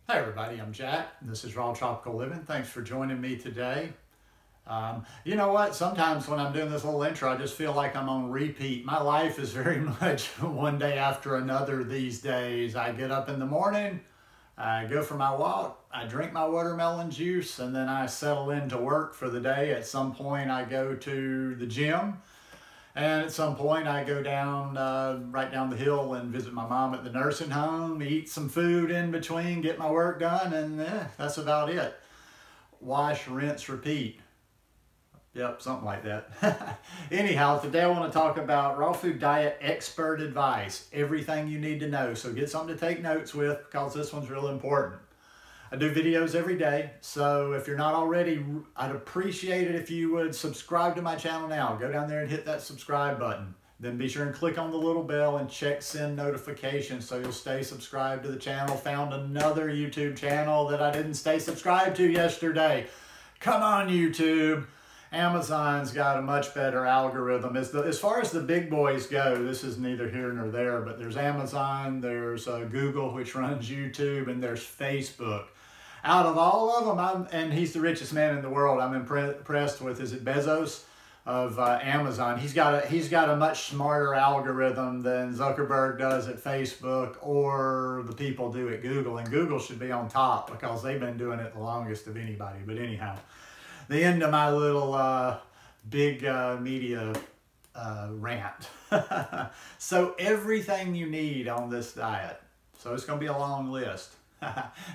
Hi everybody, I'm Jack. This is Raw Tropical Living. Thanks for joining me today. You know what? Sometimes when I'm doing this little intro, I just feel like I'm on repeat. My life is very much one day after another these days. I get up in the morning, I go for my walk, I drink my watermelon juice, and then I settle into work for the day. At some point, I go to the gym. And at some point I go down, right down the hill and visit my mom at the nursing home, eat some food in between, get my work done, and that's about it. Wash, rinse, repeat. Yep, something like that. Anyhow, today I want to talk about raw food diet expert advice. Everything you need to know. So get something to take notes with because this one's real important. I do videos every day, so if you're not already, I'd appreciate it if you would subscribe to my channel now. Go down there and hit that subscribe button. Then be sure and click on the little bell and check send notifications so you'll stay subscribed to the channel. Found another YouTube channel that I didn't stay subscribed to yesterday. Come on, YouTube. Amazon's got a much better algorithm. As far as the big boys go, this is neither here nor there, but there's Amazon, there's Google, which runs YouTube, and there's Facebook. Out of all of them, and he's the richest man in the world, I'm impressed with, is it Bezos of Amazon. He's got a much smarter algorithm than Zuckerberg does at Facebook or the people do at Google. And Google should be on top because they've been doing it the longest of anybody. But anyhow, the end of my little big media rant. So everything you need on this diet. So it's going to be a long list.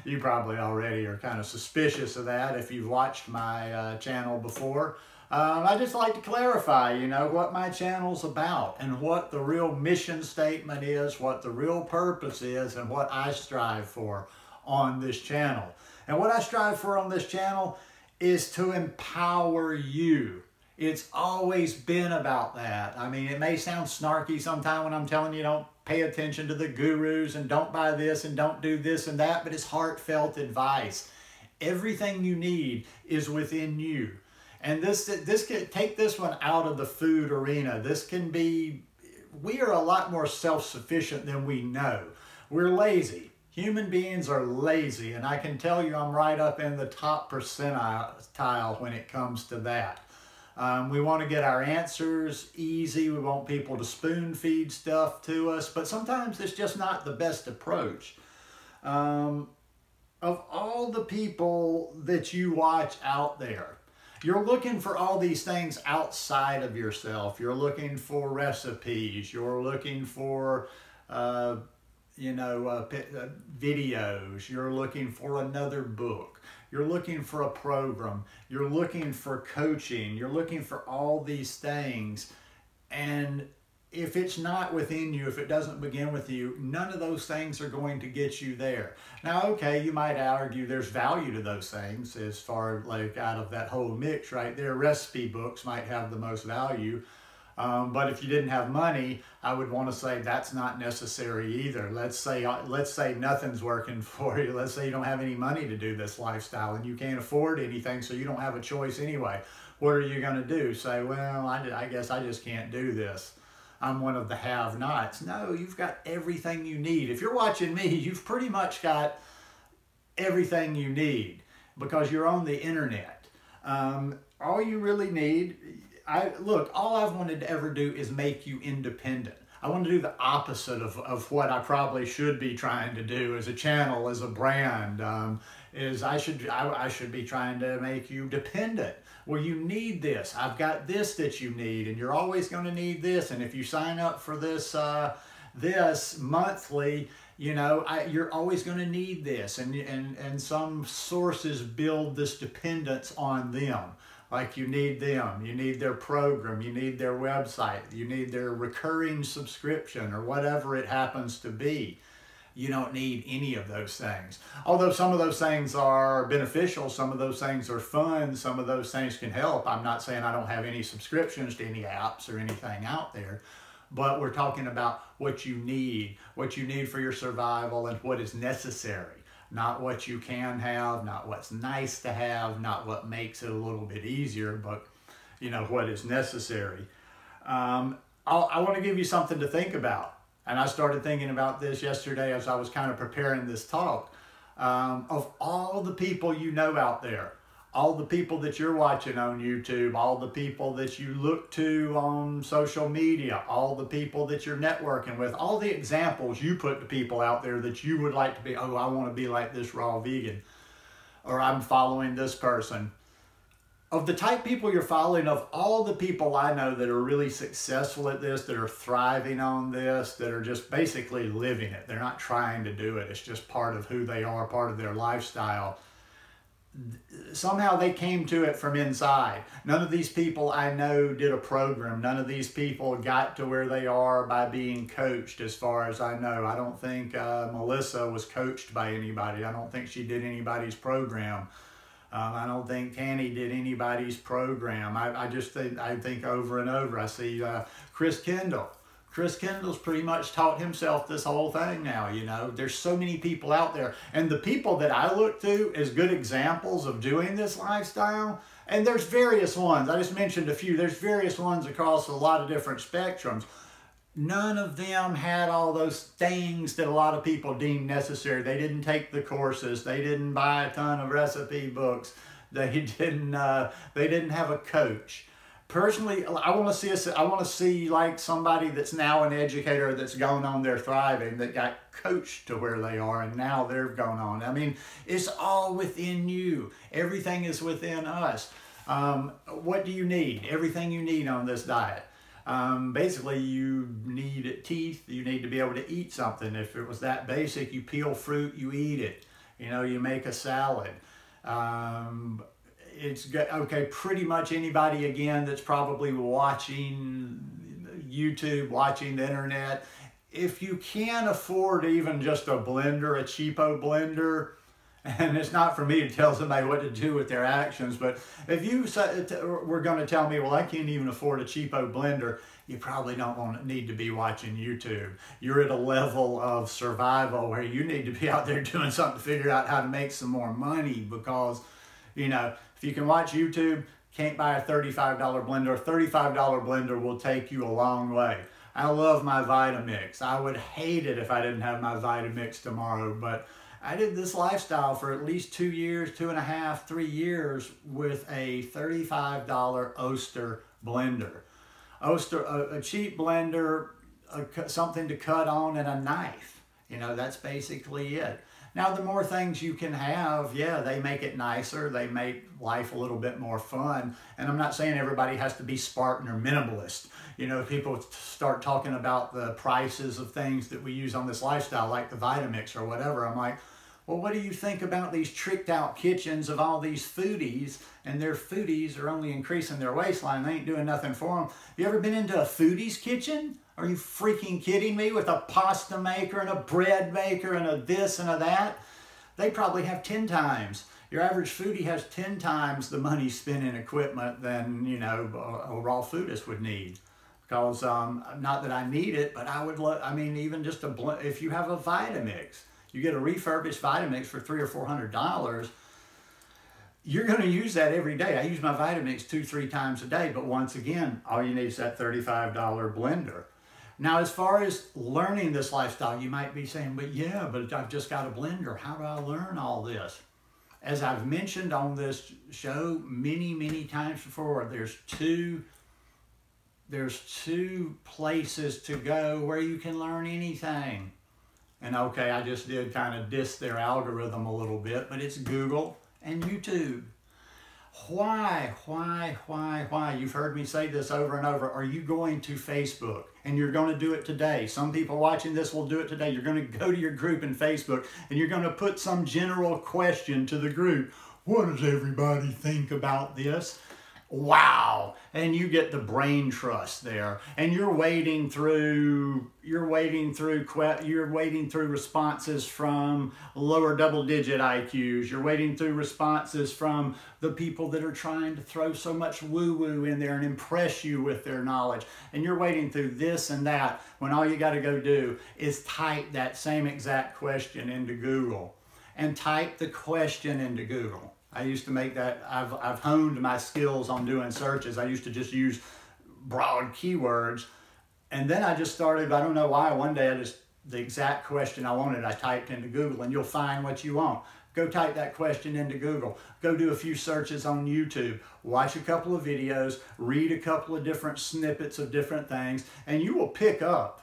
You probably already are kind of suspicious of that if you've watched my channel before. I just like to clarify, you know, what my channel's about and what the real mission statement is, what the real purpose is, and what I strive for on this channel. And what I strive for on this channel is to empower you. It's always been about that. I mean, it may sound snarky sometime when I'm telling you don't pay attention to the gurus and don't buy this and don't do this and that, but it's heartfelt advice. Everything you need is within you. And this can take this one out of the food arena. This can be, we are a lot more self-sufficient than we know. We're lazy. Human beings are lazy, and I can tell you I'm right up in the top percentile when it comes to that. We want to get our answers easy. We want people to spoon feed stuff to us, but sometimes it's just not the best approach. Of all the people that you watch out there, you're looking for all these things outside of yourself. You're looking for recipes. You're looking for, videos. You're looking for another book. You're looking for a program. You're looking for coaching. You're looking for all these things. And if it's not within you, if it doesn't begin with you, none of those things are going to get you there. Now, okay, you might argue there's value to those things as far like out of that whole mix right there. Recipe books might have the most value. But if you didn't have money, I would want to say that's not necessary either. Let's say nothing's working for you. Let's say you don't have any money to do this lifestyle and you can't afford anything, so you don't have a choice anyway. What are you going to do? Say, well, I guess I just can't do this. I'm one of the have-nots. No, you've got everything you need. If you're watching me, you've pretty much got everything you need because you're on the internet. All you really need... Look, all I've wanted to ever do is make you independent. I want to do the opposite of what I probably should be trying to do as a channel, as a brand. I should be trying to make you dependent. Well, you need this. I've got this that you need, and you're always going to need this. And if you sign up for this this monthly, you know, you're always going to need this. And some sources build this dependence on them. Like you need them, you need their program, you need their website, you need their recurring subscription or whatever it happens to be. You don't need any of those things. Although some of those things are beneficial, some of those things are fun, some of those things can help. I'm not saying I don't have any subscriptions to any apps or anything out there, but we're talking about what you need for your survival and what is necessary. Not what you can have, not what's nice to have, not what makes it a little bit easier, but you know, what is necessary. I want to give you something to think about. And I started thinking about this yesterday as I was kind of preparing this talk. of all the people you know out there, all the people that you're watching on YouTube, all the people that you look to on social media, all the people that you're networking with, all the examples you put to people out there that you would like to be, oh, I want to be like this raw vegan, or I'm following this person. Of the type people you're following, of all the people I know that are really successful at this, that are thriving on this, that are just basically living it. They're not trying to do it. It's just part of who they are, part of their lifestyle. Somehow they came to it from inside. None of these people I know did a program. None of these people got to where they are by being coached, as far as I know. I don't think Melissa was coached by anybody. I don't think she did anybody's program. I don't think Tanny did anybody's program. I think over and over, I see Chris Kendall. Chris Kendall's pretty much taught himself this whole thing now, you know. There's so many people out there. And the people that I look to as good examples of doing this lifestyle, and there's various ones. I just mentioned a few. There's various ones across a lot of different spectrums. None of them had all those things that a lot of people deem necessary. They didn't take the courses. They didn't buy a ton of recipe books. They didn't have a coach. Personally, I want to see like somebody that's now an educator that's going on there thriving, that got coached to where they are, and now they're going on. I mean, it's all within you. Everything is within us. What do you need? Everything you need on this diet. Basically, you need teeth. You need to be able to eat something. If it was that basic, you peel fruit, you eat it. You know, you make a salad. It's good. Okay, pretty much anybody, again, that's probably watching YouTube, watching the internet, if you can't afford even just a blender, a cheapo blender, and it's not for me to tell somebody what to do with their actions, but if you were going to tell me, well, I can't even afford a cheapo blender, you probably don't need to be watching YouTube. You're at a level of survival where you need to be out there doing something to figure out how to make some more money, because, you know, if you can watch YouTube, can't buy a $35 blender. A $35 blender will take you a long way. I love my Vitamix. I would hate it if I didn't have my Vitamix tomorrow, but I did this lifestyle for at least 2 years, 2.5, 3 years with a $35 Oster blender. Oster, a cheap blender, something to cut on, and a knife. You know, that's basically it. Now, the more things you can have, yeah, they make it nicer. They make life a little bit more fun. And I'm not saying everybody has to be Spartan or minimalist. You know, people start talking about the prices of things that we use on this lifestyle, like the Vitamix or whatever. I'm like, well, what do you think about these tricked out kitchens of all these foodies? And their foodies are only increasing their waistline. They ain't doing nothing for them. You ever been into a foodie's kitchen? Are you freaking kidding me? With a pasta maker and a bread maker and a this and a that? They probably have 10 times. Your average foodie has 10 times the money spent in equipment than, you know, a raw foodist would need. Because, not that I need it, but I would love, I mean, even just if you have a Vitamix, you get a refurbished Vitamix for $300 or $400, you're going to use that every day. I use my Vitamix 2-3 times a day, but once again, all you need is that $35 blender. Now, as far as learning this lifestyle, you might be saying, but yeah, but I've just got a blender. How do I learn all this? As I've mentioned on this show many, many times before, there's two places to go where you can learn anything. And okay, I just did kind of diss their algorithm a little bit, but it's Google and YouTube. Why? You've heard me say this over and over. Are you going to Facebook? And you're going to do it today. Some people watching this will do it today. You're going to go to your group in Facebook and you're going to put some general question to the group. What does everybody think about this? Wow. And you get the brain trust there. And you're wading through responses from lower double-digit IQs. You're wading through responses from the people that are trying to throw so much woo-woo in there and impress you with their knowledge. And you're wading through this and that when all you got to go do is type that same exact question into Google. And type the question into Google. I used to make that, I've honed my skills on doing searches. I used to just use broad keywords. And then I just started, I don't know why, one day I just the exact question I wanted. I typed into Google, and you'll find what you want. Go type that question into Google. Go do a few searches on YouTube. Watch a couple of videos, read a couple of different snippets of different things, and you will pick up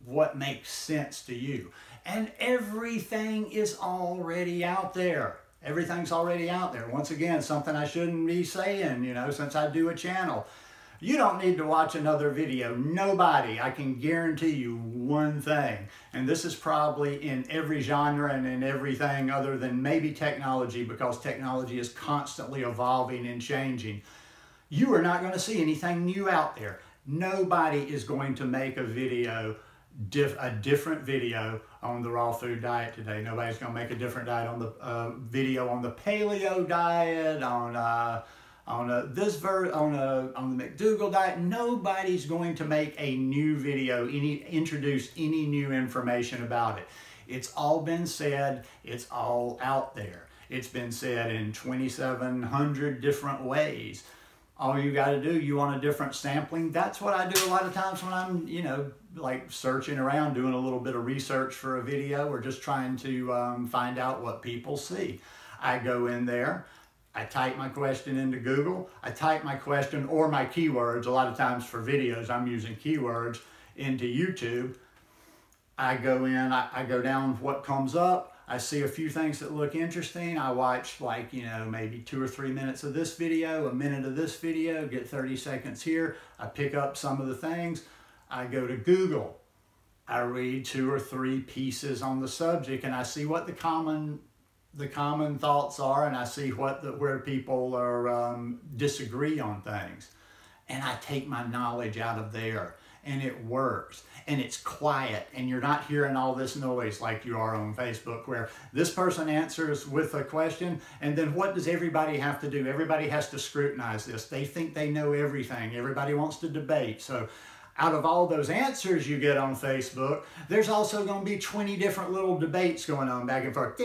what makes sense to you. And everything is already out there. Everything's already out there. Once again, something I shouldn't be saying, you know, since I do a channel. You don't need to watch another video. Nobody. I can guarantee you one thing, and this is probably in every genre and in everything other than maybe technology, because technology is constantly evolving and changing. You are not going to see anything new out there. Nobody is going to make a video, a different video on the raw food diet today. Nobody's going to make a different diet on the video on the paleo diet, on the McDougall diet. Nobody's going to make a new video, introduce any new information about it. It's all been said, it's all out there. It's been said in 2,700 different ways. All you got to do, you want a different sampling? That's what I do a lot of times when I'm, you know, like searching around, doing a little bit of research for a video, or just trying to find out what people see. I go in there, I type my question into Google, I type my question or my keywords. A lot of times for videos, I'm using keywords into YouTube. I go in, I go down what comes up. I see a few things that look interesting. I watch, like, you know, maybe 2 or 3 minutes of this video, a minute of this video, get 30 seconds here. I pick up some of the things. I go to Google. I read 2 or 3 pieces on the subject, and I see what the common thoughts are, and I see where people are disagree on things. And I take my knowledge out of there, and it works, and it's quiet, and you're not hearing all this noise like you are on Facebook, where this person answers with a question, and then what does everybody have to do? Everybody has to scrutinize this. They think they know everything. Everybody wants to debate. So out of all those answers you get on Facebook, there's also going to be 20 different little debates going on back and forth.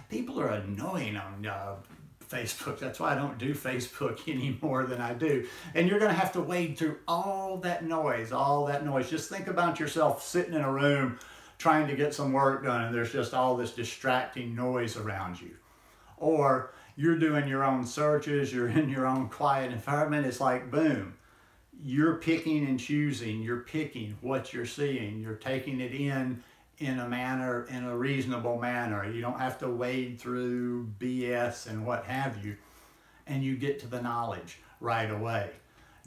People are annoying on Facebook. That's why I don't do Facebook any more than I do. And you're going to have to wade through all that noise, Just think about yourself sitting in a room trying to get some work done, and there's just all this distracting noise around you. Or you're doing your own searches, you're in your own quiet environment. It's like, boom, you're picking and choosing. You're picking what you're seeing. You're taking it in a manner, in a reasonable manner. You don't have to wade through BS and what have you, and you get to the knowledge right away.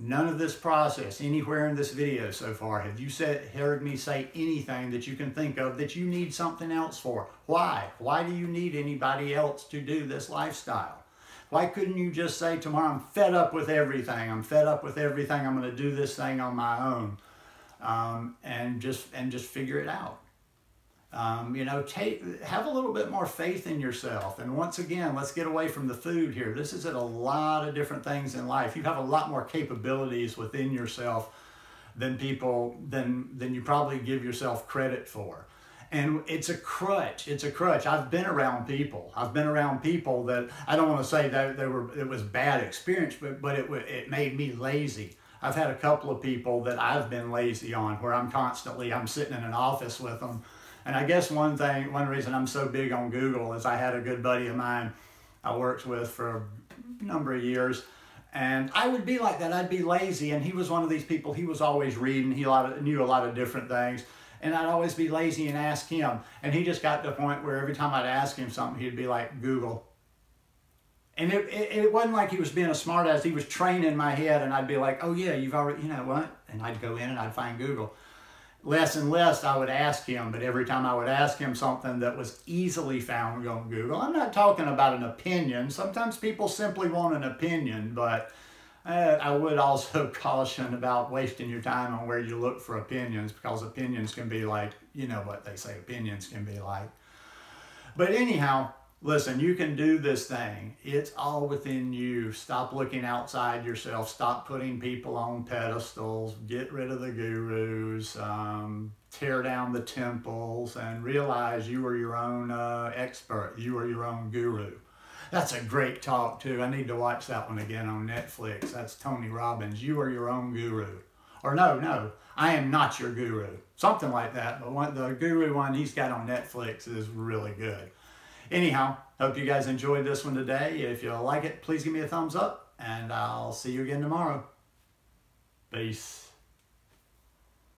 None of this process, anywhere in this video so far, have you heard me say anything that you can think of that you need something else for? Why? Why do you need anybody else to do this lifestyle? Why couldn't you just say tomorrow, I'm fed up with everything. I'm fed up with everything. I'm going to do this thing on my own, and just figure it out. You know, have a little bit more faith in yourself. And once again, let's get away from the food here. This is at a lot of different things in life. You have a lot more capabilities within yourself than you probably give yourself credit for. And it's a crutch. It's a crutch. I've been around people. That, I don't want to say that it was bad experience, but it made me lazy. I've had a couple of people that I've been lazy on, where I'm sitting in an office with them. And I guess one reason I'm so big on Google is I had a good buddy of mine I worked with for a number of years, and I would be like that. I'd be lazy, and he was one of these people. He was always reading. He knew a lot of different things, and I'd always be lazy and ask him. And he just got to the point where every time I'd ask him something, he'd be like, Google. And it wasn't like he was being a smartass. He was training my head, and I'd be like, oh yeah, you've already, you know what? And I'd go in and I'd find Google. Less and less I would ask him, but every time I would ask him something that was easily found on Google, I'm not talking about an opinion. Sometimes people simply want an opinion, but I would also caution about wasting your time on where you look for opinions, because opinions can be like, you know what they say opinions can be like. But anyhow, listen, you can do this thing. It's all within you. Stop looking outside yourself. Stop putting people on pedestals. Get rid of the gurus. Tear down the temples, and realize you are your own expert. You are your own guru. That's a great talk too. I need to watch that one again on Netflix. That's Tony Robbins. You are your own guru. Or no, I am not your guru. Something like that. But the guru one he's got on Netflix is really good. Anyhow, hope you guys enjoyed this one today. If you like it, please give me a thumbs up, and I'll see you again tomorrow. Peace.